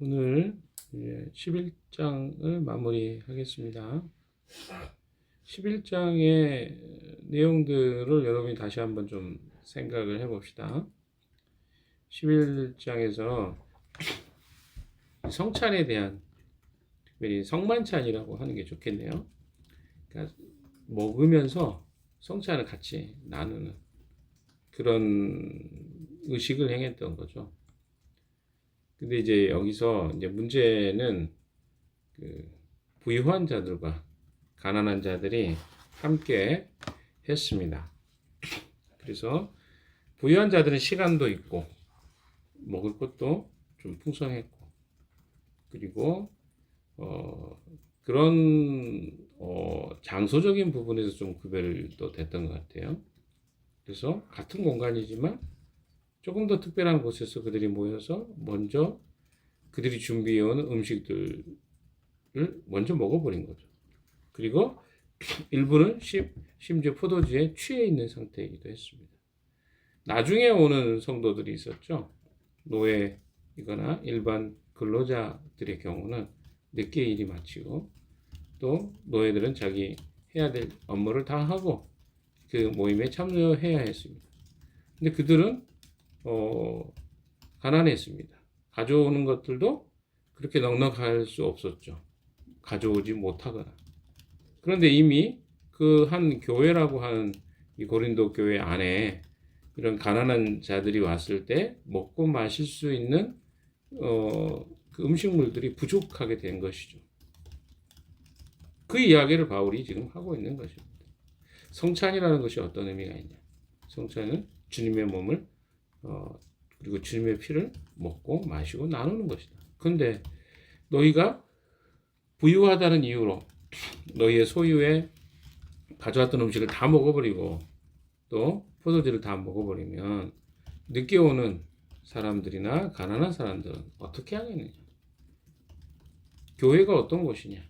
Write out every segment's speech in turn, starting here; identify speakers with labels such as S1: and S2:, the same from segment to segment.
S1: 오늘 11장을 마무리하겠습니다. 11장의 내용들을 여러분이 다시 한번 좀 생각을 해봅시다. 11장에서 성찬에 대한, 특별히 성만찬이라고 하는 게 좋겠네요. 그러니까 먹으면서 성찬을 같이 나누는 그런 의식을 행했던 거죠. 근데 이제 여기서 이제 문제는 그 부유한 자들과 가난한 자들이 함께 했습니다. 그래서 부유한 자들은 시간도 있고 먹을 것도 좀 풍성했고, 그리고 그런 장소적인 부분에서 좀 구별이 또 됐던 것 같아요. 그래서 같은 공간이지만 조금 더 특별한 곳에서 그들이 모여서 먼저 그들이 준비해온 음식들을 먼저 먹어버린 거죠. 그리고 일부는 심지어 포도주에 취해 있는 상태이기도 했습니다. 나중에 오는 성도들이 있었죠. 노예이거나 일반 근로자들의 경우는 늦게 일이 마치고, 또 노예들은 자기 해야 될 업무를 다 하고 그 모임에 참여해야 했습니다. 근데 그들은 가난했습니다. 가져오는 것들도 그렇게 넉넉할 수 없었죠. 가져오지 못하거나. 그런데 이미 그 한 교회라고 하는 이 고린도 교회 안에 이런 가난한 자들이 왔을 때 먹고 마실 수 있는 그 음식물들이 부족하게 된 것이죠. 그 이야기를 바울이 지금 하고 있는 것입니다. 성찬이라는 것이 어떤 의미가 있냐? 성찬은 주님의 몸을 그리고 주님의 피를 먹고 마시고 나누는 것이다. 그런데 너희가 부유하다는 이유로 너희의 소유에 가져왔던 음식을 다 먹어버리고 또 포도주를 다 먹어버리면 늦게 오는 사람들이나 가난한 사람들은 어떻게 하겠느냐? 교회가 어떤 곳이냐?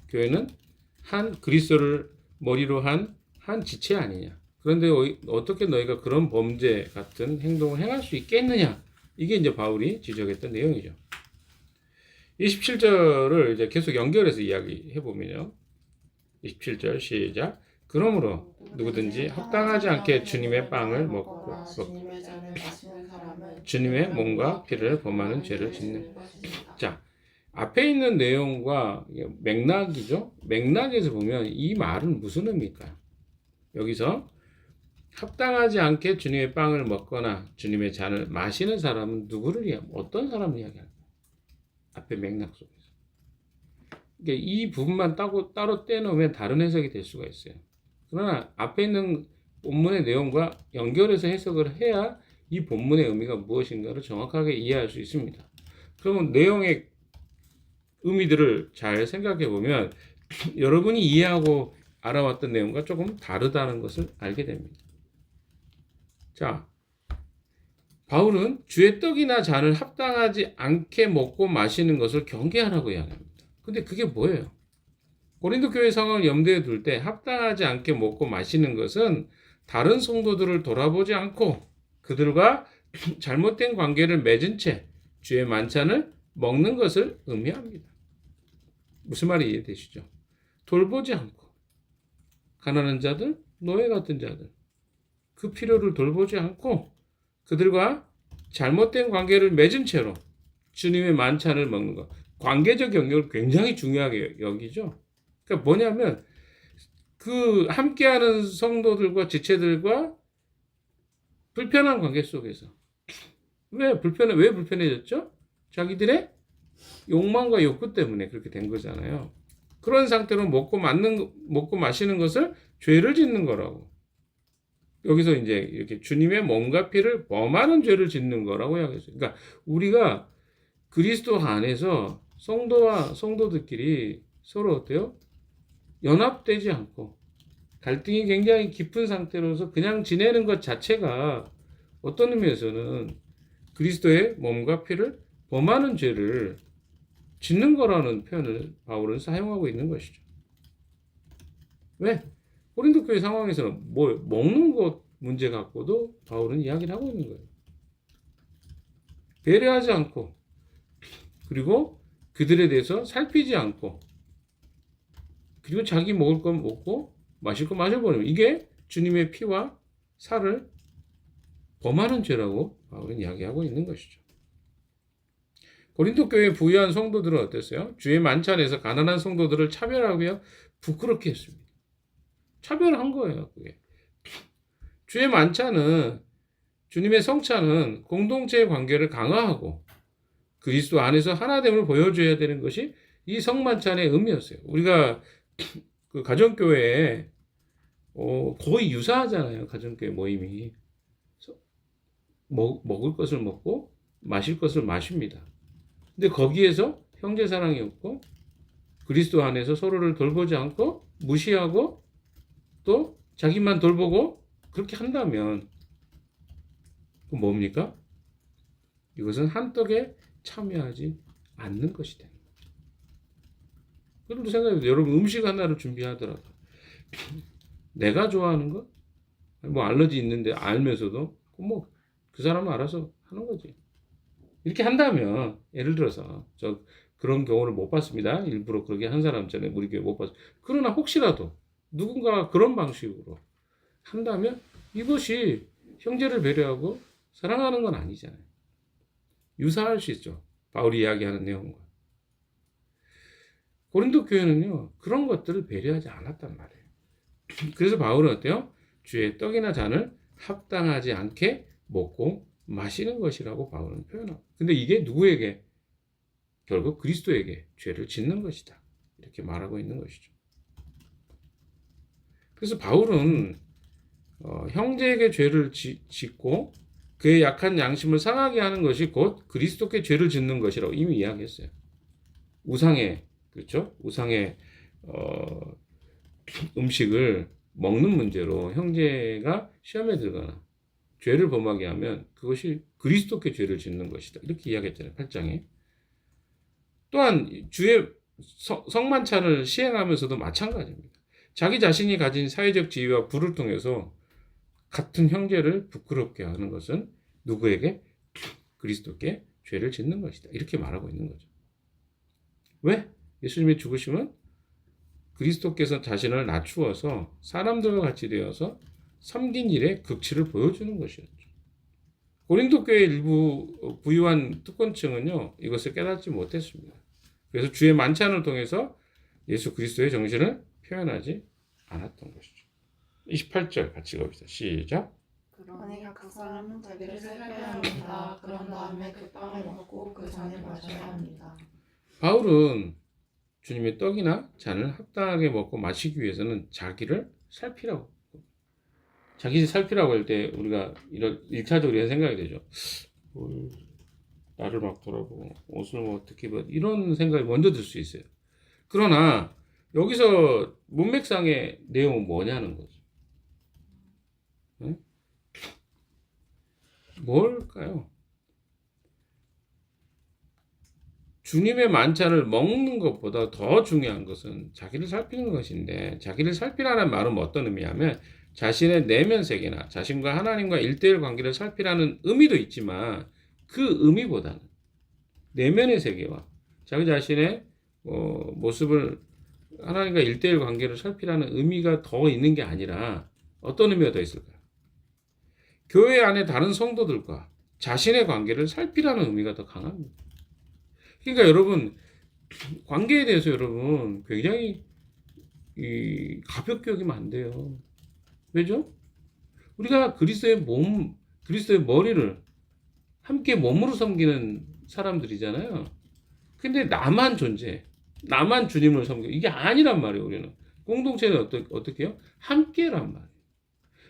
S1: 교회는 한 그리스도를 머리로 한 지체 아니냐? 그런데 어떻게 너희가 그런 범죄 같은 행동을 행할 수 있겠느냐? 이게 이제 바울이 지적했던 내용이죠. 27절을 이제 계속 연결해서 이야기해 보면요. 27절 시작. 그러므로 누구든지 합당하지 않게 주님의 빵을 먹고 주님의 몸과 피를 범하는 죄를 짓는. 자, 앞에 있는 내용과 맥락이죠. 맥락에서 보면 이 말은 무슨 의미일까요? 여기서 합당하지 않게 주님의 빵을 먹거나 주님의 잔을 마시는 사람은 누구를 어떤 사람을 이야기할까요? 앞에 맥락 속에서. 그러니까 이 부분만 따로 떼놓으면 다른 해석이 될 수가 있어요. 그러나 앞에 있는 본문의 내용과 연결해서 해석을 해야 이 본문의 의미가 무엇인가를 정확하게 이해할 수 있습니다. 그러면 내용의 의미들을 잘 생각해 보면 여러분이 이해하고 알아왔던 내용과 조금 다르다는 것을 알게 됩니다. 자, 바울은 주의 떡이나 잔을 합당하지 않게 먹고 마시는 것을 경계하라고 이야기합니다. 근데 그게 뭐예요? 고린도 교회 상황을 염두에 둘 때 합당하지 않게 먹고 마시는 것은 다른 성도들을 돌아보지 않고 그들과 잘못된 관계를 맺은 채 주의 만찬을 먹는 것을 의미합니다. 무슨 말이 이해되시죠? 돌보지 않고 가난한 자들, 노예 같은 자들, 그 필요를 돌보지 않고 그들과 잘못된 관계를 맺은 채로 주님의 만찬을 먹는 것. 관계적 영역을 굉장히 중요하게 여기죠. 그러니까 뭐냐면 그 함께하는 성도들과 지체들과 불편한 관계 속에서 왜 불편해졌죠? 자기들의 욕망과 욕구 때문에 그렇게 된 거잖아요. 그런 상태로 먹고 마시는 것을 죄를 짓는 거라고. 여기서 이제 이렇게 주님의 몸과 피를 범하는 죄를 짓는 거라고 이야기했어요. 그러니까 우리가 그리스도 안에서 성도와 성도들끼리 서로 어때요? 연합되지 않고 갈등이 굉장히 깊은 상태로서 그냥 지내는 것 자체가 어떤 의미에서는 그리스도의 몸과 피를 범하는 죄를 짓는 거라는 표현을 바울은 사용하고 있는 것이죠. 왜? 고린도 교회 상황에서는 먹는 것 문제 갖고도 바울은 이야기를 하고 있는 거예요. 배려하지 않고 그리고 그들에 대해서 살피지 않고, 그리고 자기 먹을 건 먹고 마실 거 마셔버리면 이게 주님의 피와 살을 범하는 죄라고 바울은 이야기하고 있는 것이죠. 고린도 교회 부유한 성도들은 어땠어요? 주의 만찬에서 가난한 성도들을 차별하고요, 부끄럽게 했습니다. 차별한 거예요, 그게. 주의 만찬은, 주님의 성찬은 공동체의 관계를 강화하고 그리스도 안에서 하나됨을 보여줘야 되는 것이 이 성만찬의 의미였어요. 우리가 그 가정교회에 거의 유사하잖아요. 가정교회 모임이. 먹을 것을 먹고 마실 것을 마십니다. 근데 거기에서 형제사랑이 없고 그리스도 안에서 서로를 돌보지 않고 무시하고 또 자기만 돌보고 그렇게 한다면 그건 뭡니까? 이것은 한떡에 참여하지 않는 것이 되는 거죠. 그런데 생각해보세요. 여러분 음식 하나를 준비하더라도 내가 좋아하는 거? 뭐 알러지 있는데 알면서도 뭐 그 사람은 알아서 하는 거지. 이렇게 한다면 예를 들어서 저 그런 경우를 못 봤습니다. 일부러 그렇게 한 사람 전에 우리 교회 못 봤어요. 그러나 혹시라도 누군가 그런 방식으로 한다면 이것이 형제를 배려하고 사랑하는 건 아니잖아요. 유사할 수 있죠. 바울이 이야기하는 내용과. 고린도 교회는요, 그런 것들을 배려하지 않았단 말이에요. 그래서 바울은 어때요? 주의 떡이나 잔을 합당하지 않게 먹고 마시는 것이라고 바울은 표현하고. 근데 이게 누구에게? 결국 그리스도에게 죄를 짓는 것이다. 이렇게 말하고 있는 것이죠. 그래서 바울은 형제에게 죄를 짓고 그의 약한 양심을 상하게 하는 것이 곧 그리스도께 죄를 짓는 것이라고 이미 이야기했어요. 우상의, 그렇죠? 우상의 음식을 먹는 문제로 형제가 시험에 들거나 죄를 범하게 하면 그것이 그리스도께 죄를 짓는 것이다. 이렇게 이야기했잖아요. 8장에. 또한 주의 성만찬을 시행하면서도 마찬가지입니다. 자기 자신이 가진 사회적 지위와 부를 통해서 같은 형제를 부끄럽게 하는 것은 누구에게? 그리스도께 죄를 짓는 것이다. 이렇게 말하고 있는 거죠. 왜? 예수님의 죽으심은 그리스도께서 자신을 낮추어서 사람들과 같이 되어서 섬긴 일의 극치를 보여주는 것이었죠. 고린도 교회 일부 부유한 특권층은요, 이것을 깨닫지 못했습니다. 그래서 주의 만찬을 통해서 예수 그리스도의 정신을 표현하지 않았던 것이죠. 28절 같이 갑시다. 시작.
S2: 그러니 각 사람은 자기를 살펴야 합니다. 그런 다음에 그 빵을 먹고 그 잔을 마셔야 합니다.
S1: 바울은 주님의 떡이나 잔을 합당하게 먹고 마시기 위해서는 자기를 살피라고. 자기 살피라고 할 때 우리가 이런 1차적으로 이런 생각이 되죠. 나를 막 돌아보고 옷을 뭐 어떻게 입어 이런 생각이 먼저 들 수 있어요. 그러나 여기서 문맥상의 내용은 뭐냐는 거죠. 네? 뭘까요? 주님의 만찬을 먹는 것보다 더 중요한 것은 자기를 살피는 것인데, 자기를 살피라는 말은 어떤 의미냐면 자신의 내면 세계나 자신과 하나님과 1대1 관계를 살피라는 의미도 있지만 그 의미보다는 내면의 세계와 자기 자신의 모습을 하나님과 1대1 관계를 살피라는 의미가 더 있는 게 아니라 어떤 의미가 더 있을까요? 교회 안에 다른 성도들과 자신의 관계를 살피라는 의미가 더 강합니다. 그러니까 여러분, 관계에 대해서 여러분 굉장히 가볍게 여기면 안 돼요. 왜죠? 우리가 그리스도의 몸, 그리스도의 머리를 함께 몸으로 섬기는 사람들이잖아요. 근데 나만 존재해. 나만 주님을 섬겨. 이게 아니란 말이에요, 우리는. 공동체는 어떻게 해요? 함께란 말이에요.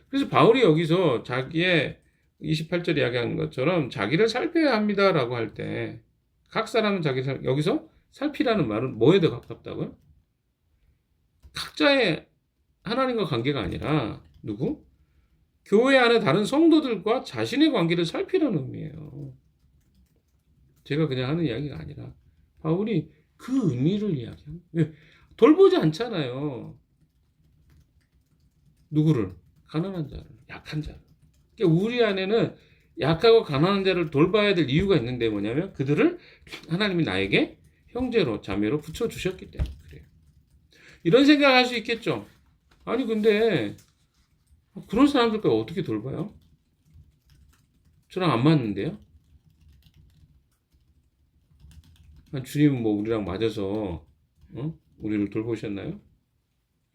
S1: 그래서 바울이 여기서 자기의 28절 이야기한 것처럼 자기를 살펴야 합니다라고 할 때 각 사람은 여기서 살피라는 말은 뭐에 더 가깝다고요? 각자의 하나님과 관계가 아니라 누구? 교회 안에 다른 성도들과 자신의 관계를 살피라는 의미예요. 제가 그냥 하는 이야기가 아니라 바울이 그 의미를 이야기합니다. 왜? 돌보지 않잖아요. 누구를? 가난한 자를, 약한 자를. 그러니까 우리 안에는 약하고 가난한 자를 돌봐야 될 이유가 있는데 뭐냐면 그들을 하나님이 나에게 형제로 자매로 붙여주셨기 때문에 그래요. 이런 생각할 수 있겠죠. 아니 근데 그런 사람들까지 어떻게 돌봐요? 저랑 안 맞는데요? 주님은 뭐 우리랑 맞아서 우리를 돌보셨나요?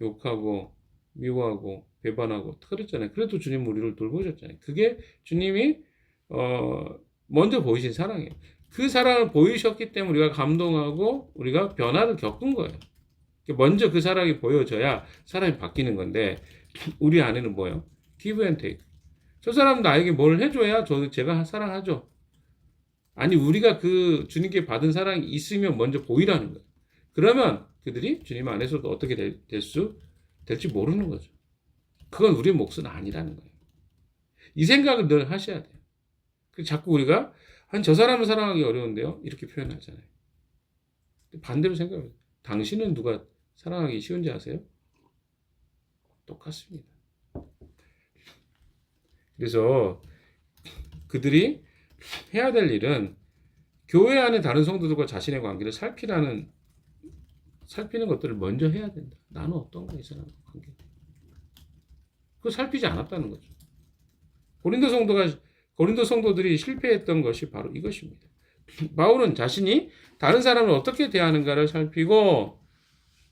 S1: 욕하고 미워하고 배반하고 그랬잖아요. 그래도 주님 우리를 돌보셨잖아요. 그게 주님이 먼저 보이신 사랑이에요. 그 사랑을 보이셨기 때문에 우리가 감동하고 우리가 변화를 겪은 거예요. 먼저 그 사랑이 보여져야 사람이 바뀌는 건데 우리 안에는 뭐예요? give and take. 저 사람 나에게 뭘 해줘야 제가 사랑하죠. 아니 우리가 그 주님께 받은 사랑이 있으면 먼저 보이라는 거예요. 그러면 그들이 주님 안에서도 어떻게 될지 모르는 거죠. 그건 우리의 몫은 아니라는 거예요. 이 생각을 늘 하셔야 돼요. 자꾸 우리가 저 사람을 사랑하기 어려운데요. 이렇게 표현하잖아요. 반대로 생각해요. 당신은 누가 사랑하기 쉬운지 아세요? 똑같습니다. 그래서 그들이 해야 될 일은 교회 안에 다른 성도들과 자신의 관계를 살피는 것들을 먼저 해야 된다. 나는 어떤가 이 사람과 관계. 그거 살피지 않았다는 거죠. 고린도 성도들이 실패했던 것이 바로 이것입니다. 바울은 자신이 다른 사람을 어떻게 대하는가를 살피고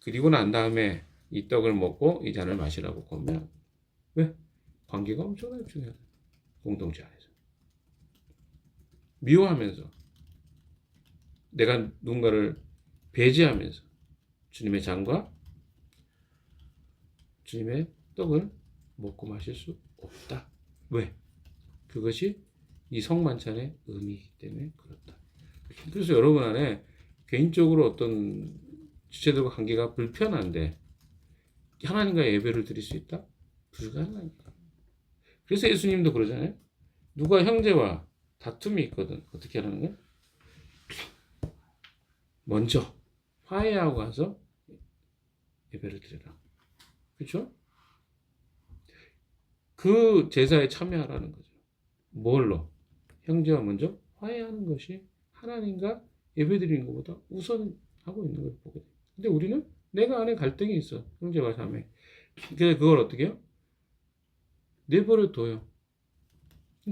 S1: 그리고 난 다음에 이 떡을 먹고 이 잔을 마시라고 권면합니다. 왜? 관계가 엄청나게 중요하다. 공동체 안에서. 미워하면서 내가 누군가를 배제하면서 주님의 잔과 주님의 떡을 먹고 마실 수 없다. 왜? 그것이 이 성만찬의 의미이기 때문에 그렇다. 그래서 여러분 안에 개인적으로 어떤 지체들과 관계가 불편한데 하나님과 예배를 드릴 수 있다? 불가능하니까. 그래서 예수님도 그러잖아요. 누가 형제와 다툼이 있거든. 어떻게 하라는 거야? 먼저 화해하고 가서 예배를 드려라. 그렇죠? 그 제사에 참여하라는 거죠. 뭘로? 형제와 먼저 화해하는 것이 하나님과 예배드리는 것보다 우선하고 있는 걸 보게 돼요. 근데 우리는 내가 안에 갈등이 있어. 형제와 자매. 그래서 그걸 어떻게 해요? 내버려 둬요.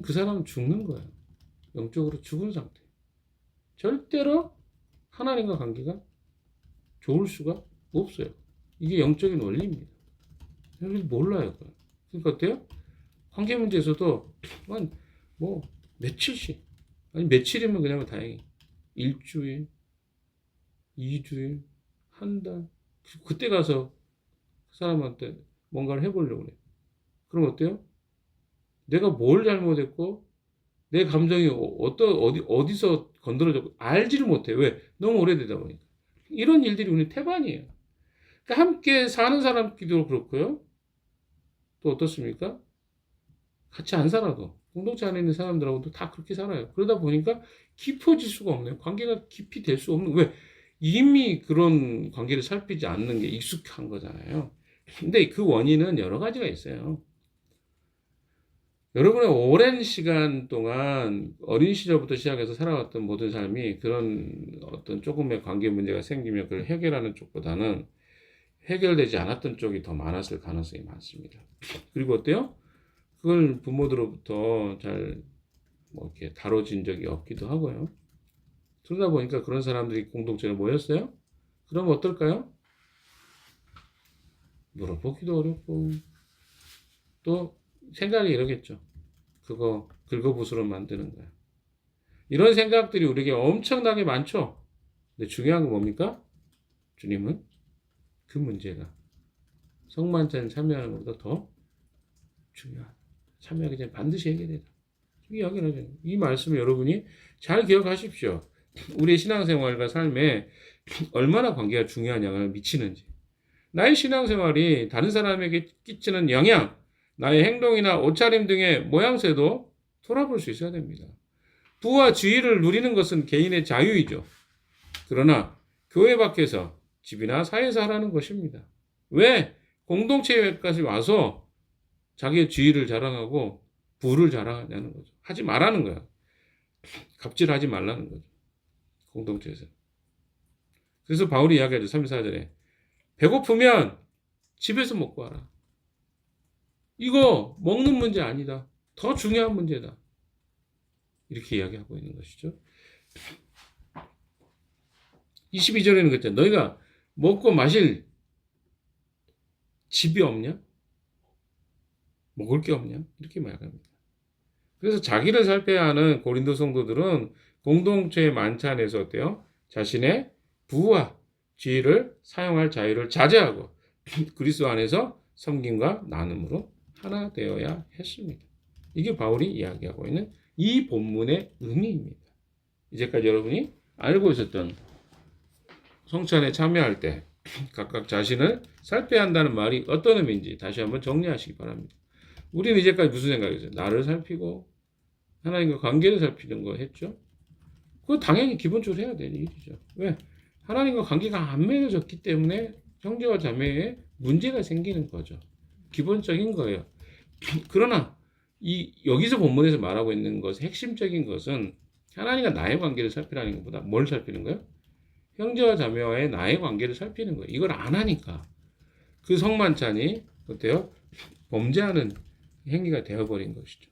S1: 그 사람은 죽는 거예요. 영적으로 죽은 상태. 절대로 하나님과 관계가 좋을 수가 없어요. 이게 영적인 원리입니다. 여러분이 몰라요. 그러니까 어때요? 관계 문제에서도 뭐 며칠씩 아니 며칠이면 그냥 다행히 일주일, 2주일, 한 달 그때 가서 그 사람한테 뭔가를 해보려고 그래. 그럼 어때요? 내가 뭘 잘못했고 내 감정이 어디서 건드려졌고 알지를 못해. 왜? 너무 오래되다 보니까. 이런 일들이 우리 태반이에요. 그러니까 함께 사는 사람끼리도 그렇고요. 또 어떻습니까? 같이 안 살아도 공동체 안에 있는 사람들하고도 다 그렇게 살아요. 그러다 보니까 깊어질 수가 없네요. 관계가 깊이 될 수 없는. 왜? 이미 그런 관계를 살피지 않는 게 익숙한 거잖아요. 근데 그 원인은 여러 가지가 있어요. 여러분의 오랜 시간 동안 어린 시절부터 시작해서 살아왔던 모든 삶이 그런 어떤 조금의 관계 문제가 생기면 그걸 해결하는 쪽보다는 해결되지 않았던 쪽이 더 많았을 가능성이 많습니다. 그리고 어때요? 그걸 부모들로부터 잘 뭐 이렇게 다뤄진 적이 없기도 하고요. 그러다 보니까 그런 사람들이 공동체로 모였어요? 그럼 어떨까요? 물어보기도 어렵고 또 생각이 이러겠죠. 그거 긁어부스러 만드는 거야. 이런 생각들이 우리에게 엄청나게 많죠. 근데 중요한 건 뭡니까? 주님은 그 문제가 성만찬 참여하는 것보다 더 중요하다. 참여하기 전에 반드시 해결해라. 이 말씀을 여러분이 잘 기억하십시오. 우리의 신앙생활과 삶에 얼마나 관계가 중요한 영향을 미치는지. 나의 신앙생활이 다른 사람에게 끼치는 영향, 나의 행동이나 옷차림 등의 모양새도 돌아볼 수 있어야 됩니다. 부와 지위를 누리는 것은 개인의 자유이죠. 그러나 교회 밖에서 집이나 사회에서 하라는 것입니다. 왜? 공동체까지 와서 자기의 지위를 자랑하고 부를 자랑하냐는 거죠. 하지 말라는 거야. 갑질하지 말라는 거죠. 공동체에서. 그래서 바울이 이야기하죠. 34절에. 배고프면 집에서 먹고 와라. 이거 먹는 문제 아니다. 더 중요한 문제다. 이렇게 이야기하고 있는 것이죠. 22절에는 그랬잖아. 너희가 먹고 마실 집이 없냐? 먹을 게 없냐? 이렇게 말합니다. 그래서 자기를 살펴야 하는 고린도 성도들은 공동체의 만찬에서 어때요? 자신의 부와 지위를 사용할 자유를 자제하고 그리스도 안에서 섬김과 나눔으로 하나 되어야 했습니다. 이게 바울이 이야기하고 있는 이 본문의 의미입니다. 이제까지 여러분이 알고 있었던 성찬에 참여할 때 각각 자신을 살펴야 한다는 말이 어떤 의미인지 다시 한번 정리하시기 바랍니다. 우리는 이제까지 무슨 생각이었어요? 나를 살피고 하나님과 관계를 살피는 거 했죠? 그거 당연히 기본적으로 해야 되는 일이죠. 왜? 하나님과 관계가 안 맺어졌기 때문에 형제와 자매에 문제가 생기는 거죠. 기본적인 거예요. 그러나 여기서 본문에서 말하고 있는 것의 핵심적인 것은 하나님과 나의 관계를 살피라는 것보다 뭘 살피는 거예요? 형제와 자매와의 나의 관계를 살피는 거예요. 이걸 안 하니까 그 성만찬이 어때요? 범죄하는 행위가 되어버린 것이죠.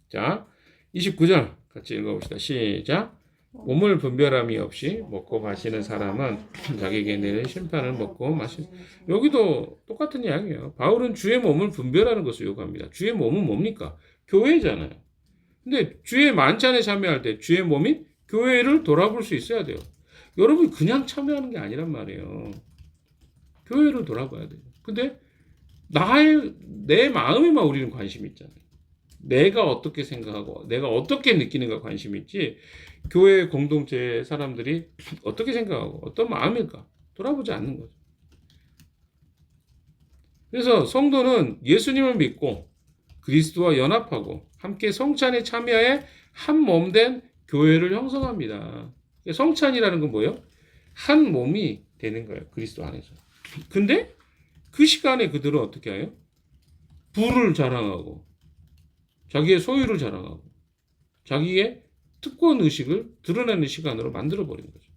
S1: 자, 29절 같이 읽어봅시다. 시작. 몸을 분별함이 없이 먹고 마시는 사람은 자기에게 내릴 심판을 먹고 마시는. 여기도 똑같은 이야기예요. 바울은 주의 몸을 분별하는 것을 요구합니다. 주의 몸은 뭡니까? 교회잖아요. 근데 주의 만찬에 참여할 때 주의 몸인 교회를 돌아볼 수 있어야 돼요. 여러분이 그냥 참여하는 게 아니란 말이에요. 교회를 돌아봐야 돼요. 근데 내 마음에만 우리는 관심이 있잖아요. 내가 어떻게 생각하고 내가 어떻게 느끼는가 관심이 있지 교회 공동체 사람들이 어떻게 생각하고 어떤 마음일까 돌아보지 않는 거죠. 그래서 성도는 예수님을 믿고 그리스도와 연합하고 함께 성찬에 참여해 한 몸 된 교회를 형성합니다. 성찬이라는 건 뭐예요? 한 몸이 되는 거예요. 그리스도 안에서. 근데 그 시간에 그들은 어떻게 해요? 부를 자랑하고 자기의 소유를 자랑하고 자기의 특권 의식을 드러내는 시간으로 만들어버린 거죠.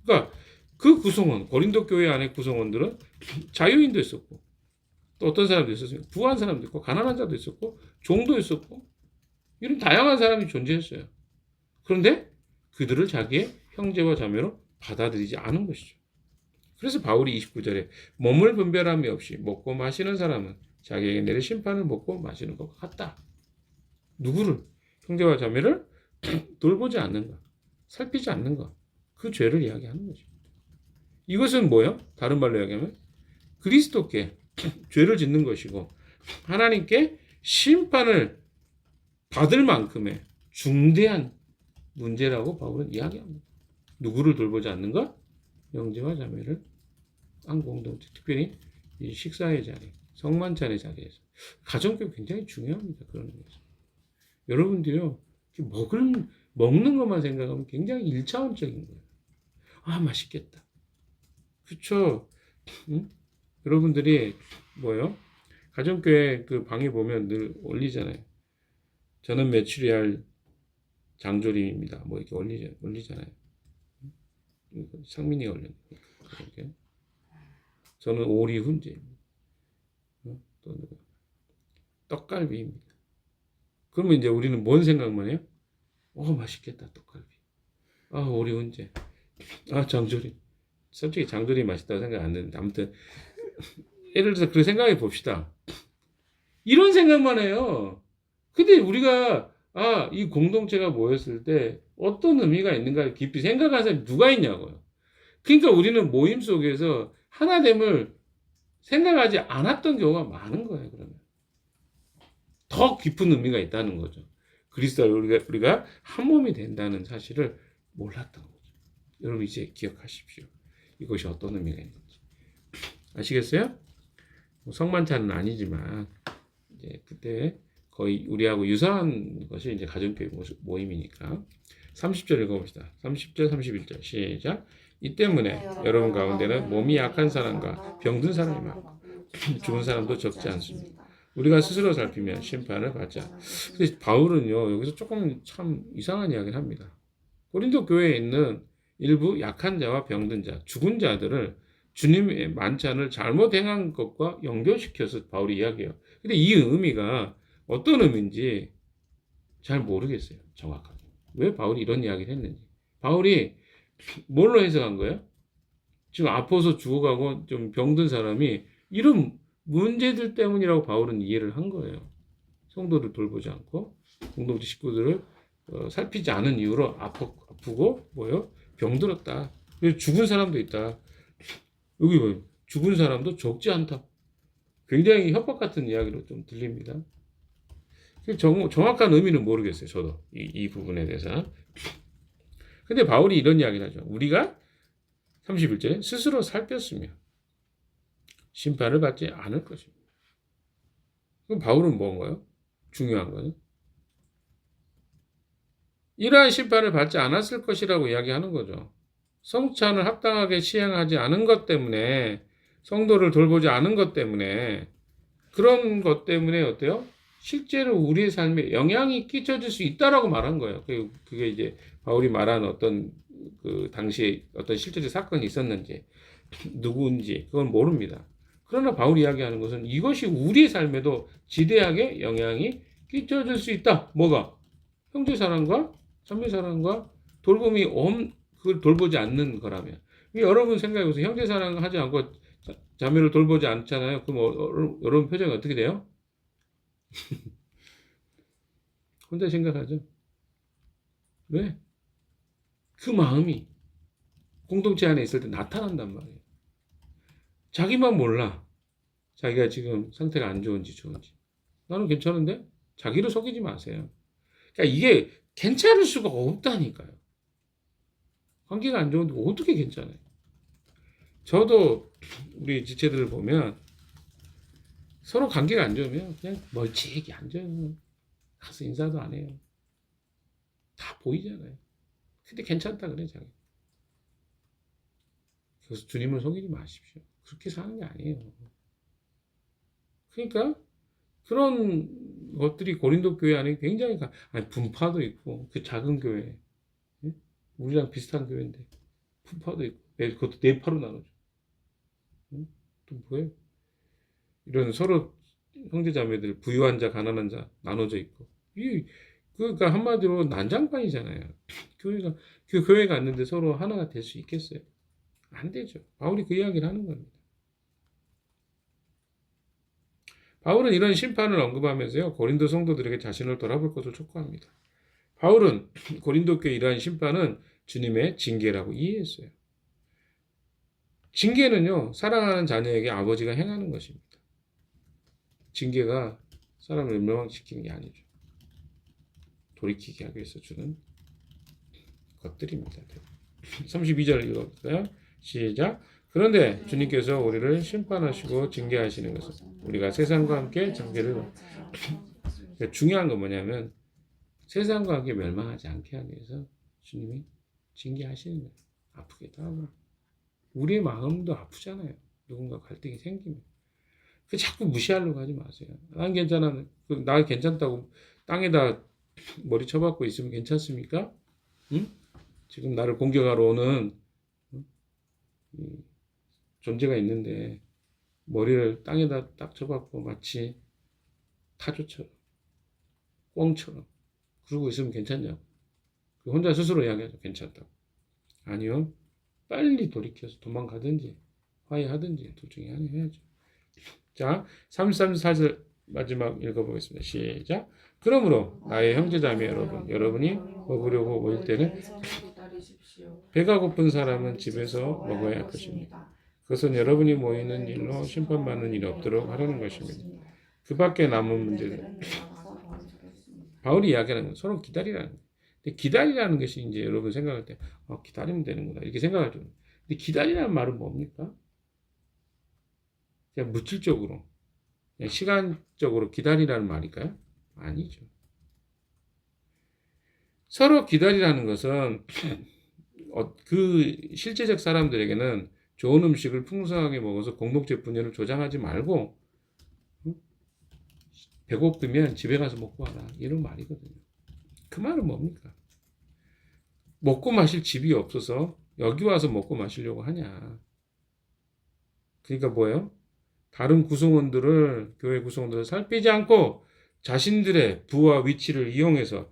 S1: 그러니까 그 구성원, 고린도 교회 안에 구성원들은 자유인도 있었고 또 어떤 사람도 있었어요. 부한 사람도 있고 가난한 자도 있었고 종도 있었고 이런 다양한 사람이 존재했어요. 그런데 그들을 자기의 형제와 자매로 받아들이지 않은 것이죠. 그래서 바울이 29절에 몸을 분별함이 없이 먹고 마시는 사람은 자기에게 내릴 심판을 먹고 마시는 것과 같다. 누구를? 형제와 자매를 돌보지 않는가? 살피지 않는가? 그 죄를 이야기하는 거죠. 이것은 뭐예요? 다른 말로 이야기하면 그리스도께 죄를 짓는 것이고 하나님께 심판을 받을 만큼의 중대한 문제라고 바울은 이야기합니다. 누구를 돌보지 않는가? 형제와 자매를 한 공동체, 특별히 이 식사의 자리, 성만찬의 자리에서 가정교육 굉장히 중요합니다. 그런 거죠. 여러분들요, 먹는 것만 생각하면 굉장히 1차원적인 거예요. 아, 맛있겠다. 그쵸? 응? 여러분들이 뭐예요? 가정교회 그 방에 보면 늘 올리잖아요. 저는 메추리알 장조림입니다. 뭐 이렇게 올리잖아요. 상민이가 올렸는 이렇게. 저는 오리 훈제입니다. 또 떡갈비입니다. 그러면 이제 우리는 뭔 생각만 해요? 맛있겠다, 떡갈비. 아, 오리 훈제. 아, 장조림. 솔직히 장조림 맛있다고 생각 안 드는데 아무튼 예를 들어서 그렇게 생각해 봅시다. 이런 생각만 해요. 근데 우리가 이 공동체가 모였을 때 어떤 의미가 있는가 깊이 생각하는 사람이 누가 있냐고요. 그러니까 우리는 모임 속에서 하나됨을 생각하지 않았던 경우가 많은 거예요. 그러면 더 깊은 의미가 있다는 거죠. 그리스도와 우리가 한 몸이 된다는 사실을 몰랐던 거죠. 여러분 이제 기억하십시오. 이것이 어떤 의미가 있는지 아시겠어요? 성만찬은 아니지만 이제 그때 거의 우리하고 유사한 것이 이제 가정교육 모임이니까 30절 읽어봅시다. 30절, 31절 시작. 이 때문에 여러분 가운데는 몸이 약한 사람과 병든 사람이 많고 죽은 사람도 적지 않습니다. 우리가 스스로 살피면 심판을 받지 않아. 근데 바울은요 여기서 조금 참 이상한 이야기를 합니다. 고린도 교회에 있는 일부 약한 자와 병든 자, 죽은 자들을 주님의 만찬을 잘못 행한 것과 연결시켜서 바울이 이야기해요. 근데 이 의미가 어떤 의미인지 잘 모르겠어요. 정확하게. 왜 바울이 이런 이야기를 했는지. 바울이 뭘로 해석한 거예요? 지금 아파서 죽어가고 좀 병든 사람이 이런 문제들 때문이라고 바울은 이해를 한 거예요. 성도를 돌보지 않고 공동체 식구들을 살피지 않은 이유로 아프고 뭐요? 병들었다. 그래서 죽은 사람도 있다. 여기 뭐 죽은 사람도 적지 않다. 굉장히 협박 같은 이야기로 좀 들립니다. 정확한 의미는 모르겠어요. 저도 이 부분에 대해서. 근데 바울이 이런 이야기를 하죠. 우리가 31절에 스스로 살폈으며 심판을 받지 않을 것입니다. 그럼 바울은 뭔가요? 중요한 거는 이러한 심판을 받지 않았을 것이라고 이야기하는 거죠. 성찬을 합당하게 시행하지 않은 것 때문에 성도를 돌보지 않은 것 때문에 그런 것 때문에 어때요? 실제로 우리의 삶에 영향이 끼쳐질 수 있다라고 말한 거예요. 그게 이제 바울이 말한 어떤 그 당시에 어떤 실제적 사건이 있었는지 누구인지 그건 모릅니다. 그러나 바울이 이야기하는 것은 이것이 우리의 삶에도 지대하게 영향이 끼쳐질 수 있다. 뭐가? 형제 사랑과 자매 사랑과 돌봄이 그걸 돌보지 않는 거라면. 여러분 생각해보세요. 형제 사랑하지 않고 자매를 돌보지 않잖아요. 그럼 여러분 표정이 어떻게 돼요? 혼자 생각하죠. 왜? 그 마음이 공동체 안에 있을 때 나타난단 말이에요. 자기만 몰라. 자기가 지금 상태가 안 좋은지 좋은지. 나는 괜찮은데? 자기를 속이지 마세요. 그러니까 이게 괜찮을 수가 없다니까요. 관계가 안 좋은데 어떻게 괜찮아요? 저도 우리 지체들을 보면 서로 관계가 안 좋으면 그냥 멀찍이 앉아요. 가서 인사도 안 해요. 다 보이잖아요. 근데 괜찮다 그래 자기. 그래서 주님을 속이지 마십시오. 그렇게 사는 게 아니에요. 그러니까 그런 것들이 고린도 교회 안에 굉장히 분파도 있고 그 작은 교회 우리랑 비슷한 교회인데 분파도 있고 그것도 네 파로 나눠져. 또 뭐예요? 이런 서로 형제자매들 부유한 자 가난한 자 나눠져 있고 그러니까 한마디로 난장판이잖아요. 교회가 왔는데 서로 하나가 될 수 있겠어요? 안 되죠. 바울이 그 이야기를 하는 겁니다. 바울은 이런 심판을 언급하면서요 고린도 성도들에게 자신을 돌아볼 것을 촉구합니다. 바울은 고린도 교회 이러한 심판은 주님의 징계라고 이해했어요. 징계는요 사랑하는 자녀에게 아버지가 행하는 것입니다. 징계가 사람을 멸망시키는 게 아니죠. 돌이키게 하기 위해서 주는 것들입니다. 32절 읽어볼까요? 시작. 그런데 주님께서 우리를 심판하시고 징계하시는 것은 우리가 세상과 함께 징계를 그러니까 중요한 건 뭐냐면 세상과 함께 멸망하지 않게 하기 위해서 주님이 징계하시는 거예요. 아프기도 하고 우리의 마음도 아프잖아요. 누군가 갈등이 생기면 그 자꾸 무시하려고 하지 마세요. 난 괜찮아. 나 괜찮다고 땅에다 머리 쳐박고 있으면 괜찮습니까? 응? 지금 나를 공격하러 오는 존재가 있는데 머리를 땅에다 딱 쳐박고 마치 타조처럼 꽁처럼 그러고 있으면 괜찮냐고. 혼자 스스로 이야기하죠. 괜찮다고. 아니요. 빨리 돌이켜서 도망가든지 화해하든지 둘 중에 하나 해야죠. 자, 33절 마지막 읽어보겠습니다. 시작. 그러므로 나의 형제자매 여러분, 여러분이 먹으려고 모일 때는 배가 고픈 사람은 집에서 먹어야 할 것입니다. 그것은 여러분이 모이는 일로 심판받는 일이 없도록 하려는 것입니다. 그 밖에 남은 문제는 바울이 이야기하는 건 서로 기다리라는 거예요. 근데 기다리라는 것이 이제 여러분 생각할 때 기다리면 되는구나 이렇게 생각할 줄. 근데 기다리라는 말은 뭡니까? 그냥 물질적으로, 그냥 시간적으로 기다리라는 말일까요? 아니죠. 서로 기다리라는 것은 그 실제적 사람들에게는 좋은 음식을 풍성하게 먹어서 공동체 분열을 조장하지 말고 배고프면 집에 가서 먹고 와라. 이런 말이거든요. 그 말은 뭡니까? 먹고 마실 집이 없어서 여기 와서 먹고 마시려고 하냐. 그러니까 뭐예요? 다른 구성원들을, 교회 구성원들을 살피지 않고 자신들의 부와 위치를 이용해서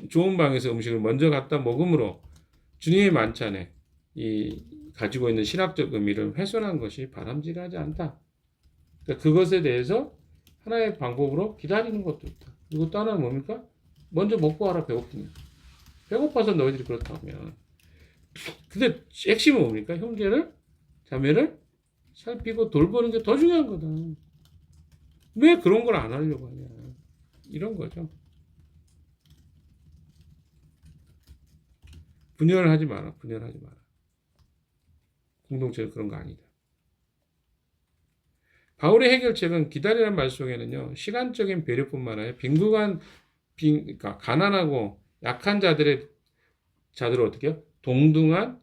S1: 좋은 방에서 음식을 먼저 갖다 먹음으로 주님의 만찬에 이 가지고 있는 신학적 의미를 훼손한 것이 바람직하지 않다. 그러니까 그것에 대해서 하나의 방법으로 기다리는 것도 있다. 그리고 또 하나는 뭡니까? 먼저 먹고 와라, 배고프면. 배고파서 너희들이 그렇다면. 근데 핵심은 뭡니까? 형제를, 자매를 살피고 돌보는 게 더 중요한 거다. 왜 그런 걸 안 하려고 하냐. 이런 거죠. 분열하지 마라. 분열하지 마라. 공동체는 그런 거 아니다. 바울의 해결책은 기다리라는 말 속에는요. 시간적인 배려뿐만 아니라 그러니까 가난하고 약한 자들을 어떻게 해요? 동등한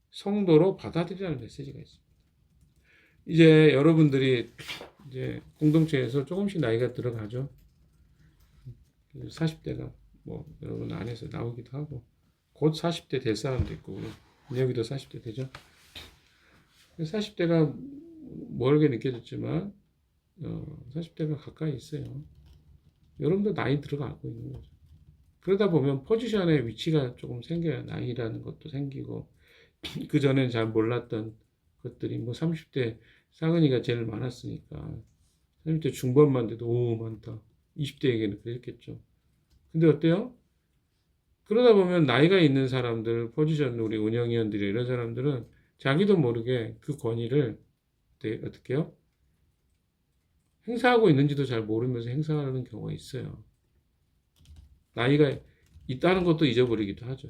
S1: 성도로 받아들이라는 메시지가 있습니다. 이제 여러분들이 이제 공동체에서 조금씩 나이가 들어가죠. 40대가 뭐 여러분 안에서 나오기도 하고 곧 40대 될 사람도 있고 여기도 40대 되죠. 40대가 멀게 느껴졌지만 40대가 가까이 있어요. 여러분도 나이 들어가고 있는 거죠. 그러다 보면 포지션의 위치가 조금 생겨요. 나이라는 것도 생기고 그 전에는 잘 몰랐던 것들이 뭐 30대 쌍은이가 제일 많았으니까 30대 중반만 돼도 오 많다. 20대에게는 그랬겠죠. 근데 어때요? 그러다 보면 나이가 있는 사람들, 포지션 우리 운영위원들이 이런 사람들은 자기도 모르게 그 권위를 어떻게 해요? 행사하고 있는지도 잘 모르면서 행사하는 경우가 있어요. 나이가 있다는 것도 잊어버리기도 하죠.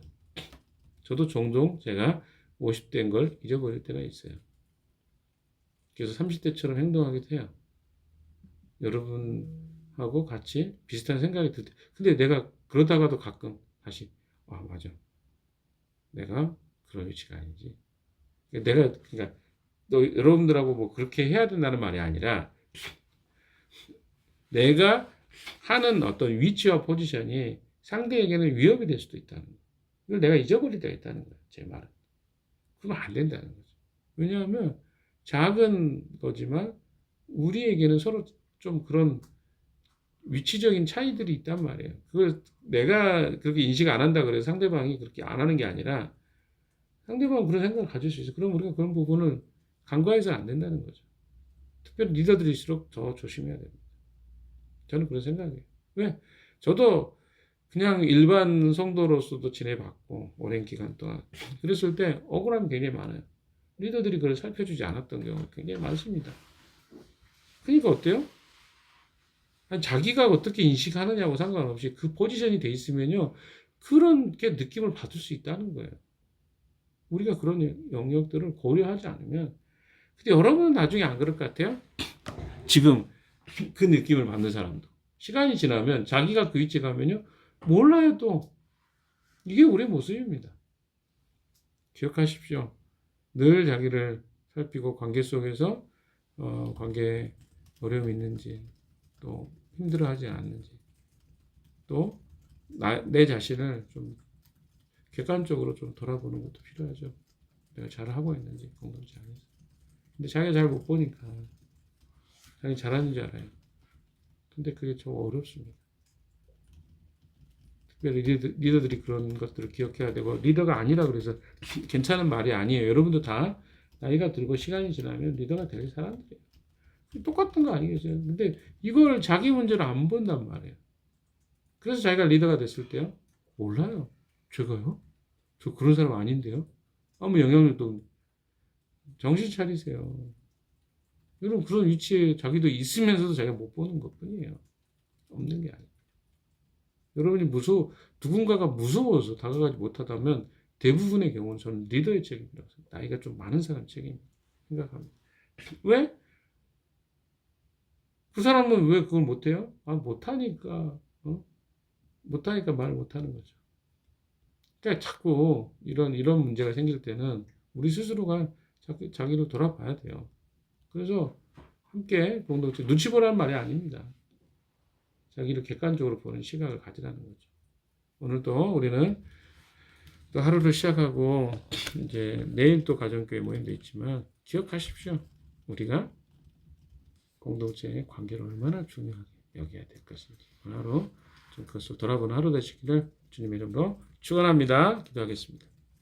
S1: 저도 종종 제가 50대인 걸 잊어버릴 때가 있어요. 그래서 30대처럼 행동하기도 해요. 여러분하고 같이 비슷한 생각이 들 때. 근데 내가 그러다가도 가끔 다시 맞아. 내가 그럴 위치가 아니지. 그러니까 여러분들하고 뭐 그렇게 해야 된다는 말이 아니라 내가 하는 어떤 위치와 포지션이 상대에게는 위협이 될 수도 있다는 거예요. 이걸 내가 잊어버릴 때가 있다는 거예요. 제 말은. 그러면 안 된다는 거죠. 왜냐하면 작은 거지만 우리에게는 서로 좀 그런 위치적인 차이들이 있단 말이에요. 그걸 내가 그렇게 인식 안 한다 그래서 상대방이 그렇게 안 하는 게 아니라 상대방은 그런 생각을 가질 수 있어요. 그럼 우리가 그런 부분을 간과해서는 안 된다는 거죠. 특별히 리더들일수록 더 조심해야 됩니다. 저는 그런 생각이에요. 왜? 저도 그냥 일반 성도로서도 지내봤고 오랜 기간 동안 그랬을 때 억울함이 굉장히 많아요. 리더들이 그걸 살펴주지 않았던 경우가 굉장히 많습니다. 그러니까 어때요? 아니, 자기가 어떻게 인식하느냐고 상관없이 그 포지션이 돼 있으면요 그런 게 느낌을 받을 수 있다는 거예요. 우리가 그런 영역들을 고려하지 않으면 근데 여러분은 나중에 안 그럴 것 같아요? 지금 그 느낌을 받는 사람도 시간이 지나면 자기가 그 위치에 가면요 몰라요 또 이게 우리의 모습입니다. 기억하십시오. 늘 자기를 살피고 관계 속에서 관계에 어려움이 있는지 또 힘들어하지 않는지 또 내 자신을 좀 객관적으로 좀 돌아보는 것도 필요하죠. 내가 잘하고 있는지 공동체 안에서. 근데 자기가 잘 못 보니까 자기 잘하는 줄 알아요. 근데 그게 좀 어렵습니다. 특별히 리더들이 그런 것들을 기억해야 되고 리더가 아니라 그래서 괜찮은 말이 아니에요. 여러분도 다 나이가 들고 시간이 지나면 리더가 될 사람들이에요. 똑같은 거 아니겠어요? 근데 이걸 자기 문제로 안 본단 말이에요. 그래서 자기가 리더가 됐을 때요. 몰라요. 제가요? 저 그런 사람 아닌데요? 아무 영향력도 정신 차리세요. 여러분 그런 위치에 자기도 있으면서도 자기가 못 보는 것뿐이에요. 없는 게 아니에요. 여러분이 누군가가 무서워서 다가가지 못하다면 대부분의 경우는 저는 리더의 책임이라고 생각합니다. 나이가 좀 많은 사람 책임 생각합니다. 왜? 그 사람은 왜 그걸 못해요? 못하니까 못하니까 말을 못하는 거죠. 그러니까 자꾸 이런 문제가 생길 때는 우리 스스로가 자기를 돌아봐야 돼요. 그래서 함께 공동체 눈치 보라는 말이 아닙니다. 자기를 객관적으로 보는 시각을 가지라는 거죠. 오늘도 우리는 또 하루를 시작하고 이제 내일 또 가정교회 모임도 있지만 기억하십시오. 우리가 공동체의 관계를 얼마나 중요하게 여겨야 될 것인지 오늘 하루 좀 그것을 돌아보는 하루 되시기를 주님의 이름으로 축원합니다. 기도하겠습니다.